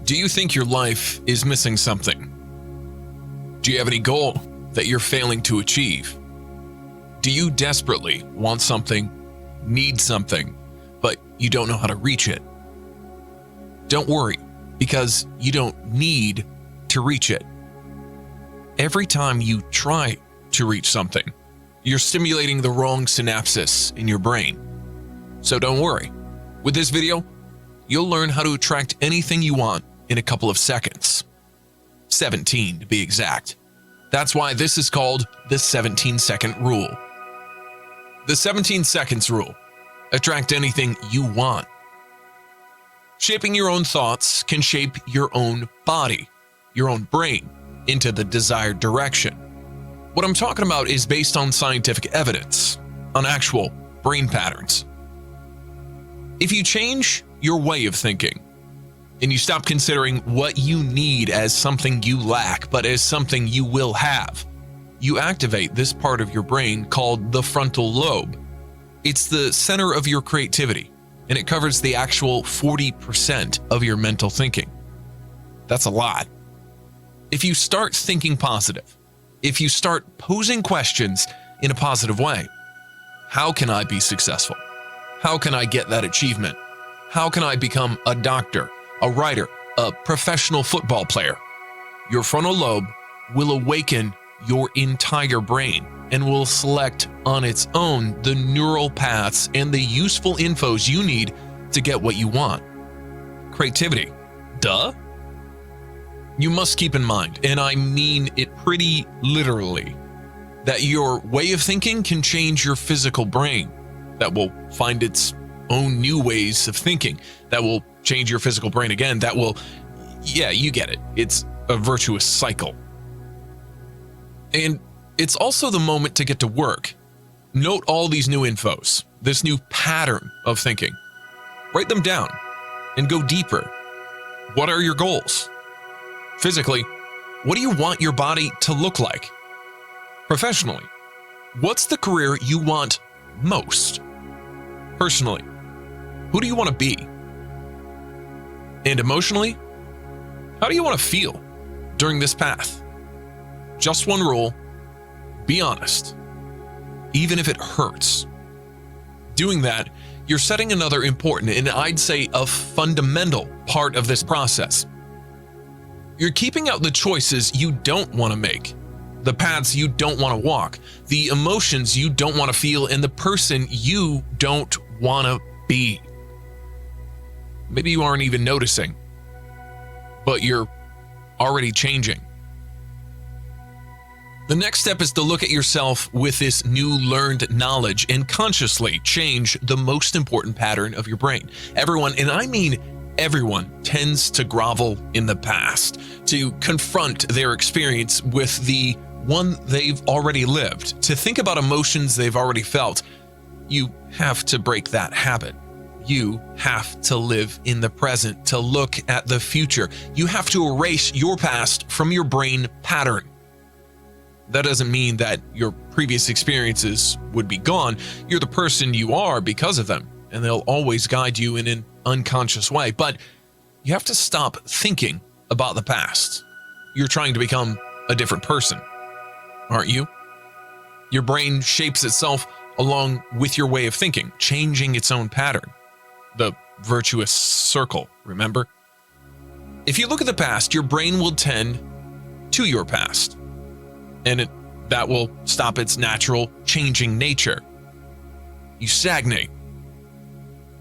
Do you think your life is missing something? Do you have any goal that you're failing to achieve? Do you desperately want something, need something, but you don't know how to reach it? Don't worry, because you don't need to reach it. Every time you try to reach something, you're stimulating the wrong synapses in your brain. So don't worry. With this video, you'll learn how to attract anything you want in a couple of seconds. 17 to be exact. That's why this is called the 17-second rule. The 17 seconds rule. Attract anything you want. Shaping your own thoughts can shape your own body, your own brain, into the desired direction. What I'm talking about is based on scientific evidence, on actual brain patterns. If you change your way of thinking, and you stop considering what you need as something you lack, but as something you will have, you activate this part of your brain called the frontal lobe. It's the center of your creativity, and it covers the actual 40% of your mental thinking. That's a lot. If you start thinking positive, if you start posing questions in a positive way, how can I be successful? How can I get that achievement? How can I become a doctor, a writer, a professional football player? Your frontal lobe will awaken your entire brain and will select on its own the neural paths and the useful infos you need to get what you want. Creativity. Duh. You must keep in mind, and I mean it pretty literally, that your way of thinking can change your physical brain. That will find its own new ways of thinking. That will change your physical brain again. That will, yeah, you get it. It's a virtuous cycle. And it's also the moment to get to work. Note all these new infos, this new pattern of thinking. Write them down and go deeper. What are your goals? Physically, what do you want your body to look like? Professionally, what's the career you want most? Personally, who do you want to be? And emotionally, how do you want to feel during this path? Just one rule, be honest, even if it hurts. Doing that, you're setting another important, and I'd say a fundamental part of this process. You're keeping out the choices you don't want to make, the paths you don't want to walk, the emotions you don't want to feel, and the person you don't want to be. Maybe you aren't even noticing, but you're already changing. The next step is to look at yourself with this new learned knowledge and consciously change the most important pattern of your brain. Everyone, and I mean everyone, tends to grovel in the past, to confront their experience with the one they've already lived, to think about emotions they've already felt. You have to break that habit. You have to live in the present, to look at the future. You have to erase your past from your brain pattern. That doesn't mean that your previous experiences would be gone. You're the person you are because of them, and they'll always guide you in an unconscious way. But you have to stop thinking about the past. You're trying to become a different person, aren't you? Your brain shapes itself along with your way of thinking, changing its own pattern. The virtuous circle, remember? If you look at the past, your brain will tend to your past, and that will stop its natural changing nature. You stagnate.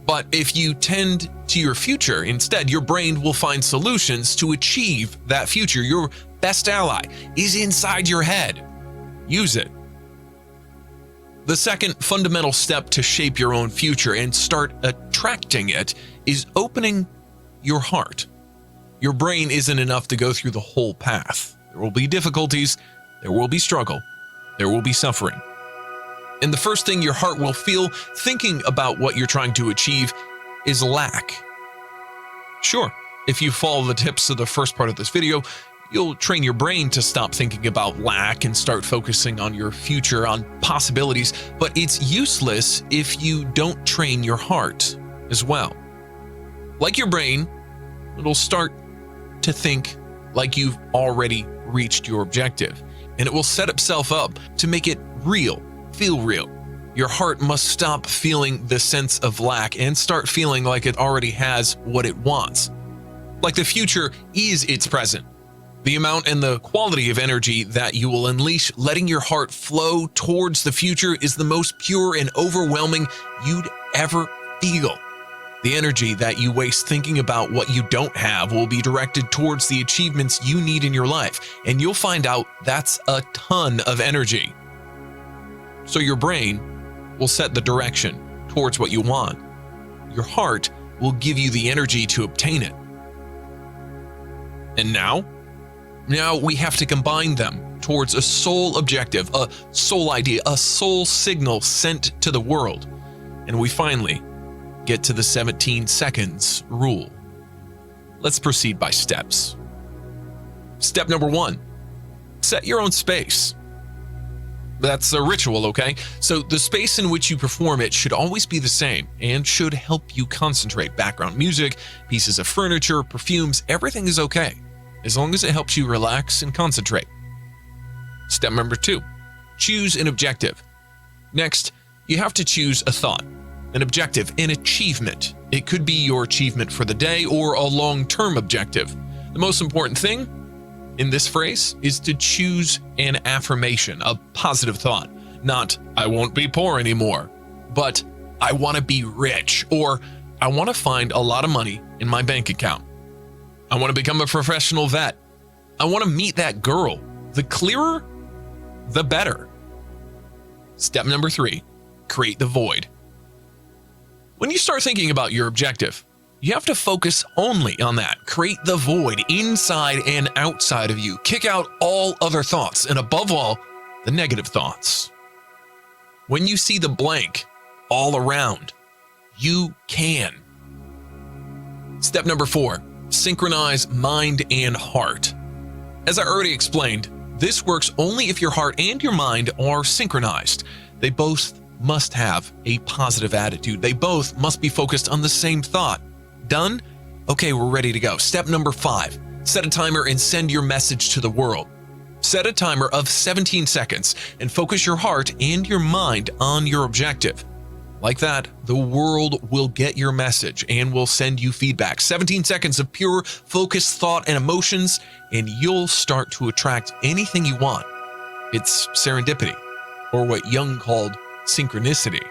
But if you tend to your future, instead, your brain will find solutions to achieve that future. Your best ally is inside your head. Use it. The second fundamental step to shape your own future and start attracting it is opening your heart. Your brain isn't enough to go through the whole path. There will be difficulties, there will be struggle, there will be suffering. And the first thing your heart will feel thinking about what you're trying to achieve is lack. Sure, if you follow the tips of the first part of this video, you'll train your brain to stop thinking about lack and start focusing on your future, on possibilities, but it's useless if you don't train your heart as well. Like your brain, it'll start to think like you've already reached your objective, and it will set itself up to make it real, feel real. Your heart must stop feeling the sense of lack and start feeling like it already has what it wants. Like the future is its present. The amount and the quality of energy that you will unleash letting your heart flow towards the future is the most pure and overwhelming you'd ever feel. The energy that you waste thinking about what you don't have will be directed towards the achievements you need in your life, and you'll find out that's a ton of energy. So your brain will set the direction towards what you want. Your heart will give you the energy to obtain it. And now we have to combine them towards a soul objective, a soul idea, a soul signal sent to the world. And we finally get to the 17 seconds rule. Let's proceed by steps. Step number 1, set your own space. That's a ritual, okay? So the space in which you perform it should always be the same and should help you concentrate. Background music, pieces of furniture, perfumes, everything is okay, as long as it helps you relax and concentrate. Step number 2, choose an objective. Next, you have to choose a thought, an objective, an achievement. It could be your achievement for the day or a long-term objective. The most important thing in this phrase is to choose an affirmation, a positive thought. Not, I won't be poor anymore, but I want to be rich, or I want to find a lot of money in my bank account. I want to become a professional vet. I want to meet that girl. The clearer, the better. Step number 3, create the void. When you start thinking about your objective, you have to focus only on that. Create the void inside and outside of you. Kick out all other thoughts, and above all, the negative thoughts. When you see the blank all around, you can. Step number 4, synchronize mind and heart. As I already explained, this works only if your heart and your mind are synchronized. They both must have a positive attitude. They both must be focused on the same thought. Done? Okay, we're ready to go. Step number 5, set a timer and send your message to the world. Set a timer of 17 seconds and focus your heart and your mind on your objective. Like that, the world will get your message and will send you feedback. 17 seconds of pure, focused thought and emotions, and you'll start to attract anything you want. It's serendipity, or what Jung called synchronicity.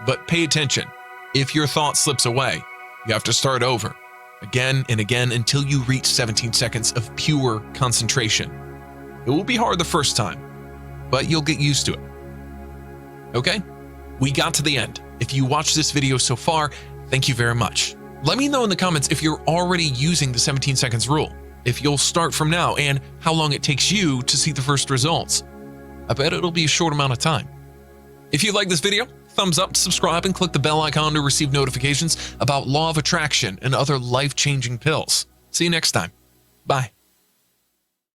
But pay attention. If your thought slips away, you have to start over, again and again until you reach 17 seconds of pure concentration. It will be hard the first time, but you'll get used to it. Okay? We got to the end. If you watched this video so far, thank you very much. Let me know in the comments if you're already using the 17 seconds rule, if you'll start from now, and how long it takes you to see the first results. I bet it'll be a short amount of time. If you like this video, thumbs up, subscribe, and click the bell icon to receive notifications about law of attraction and other life-changing pills. See you next time. Bye.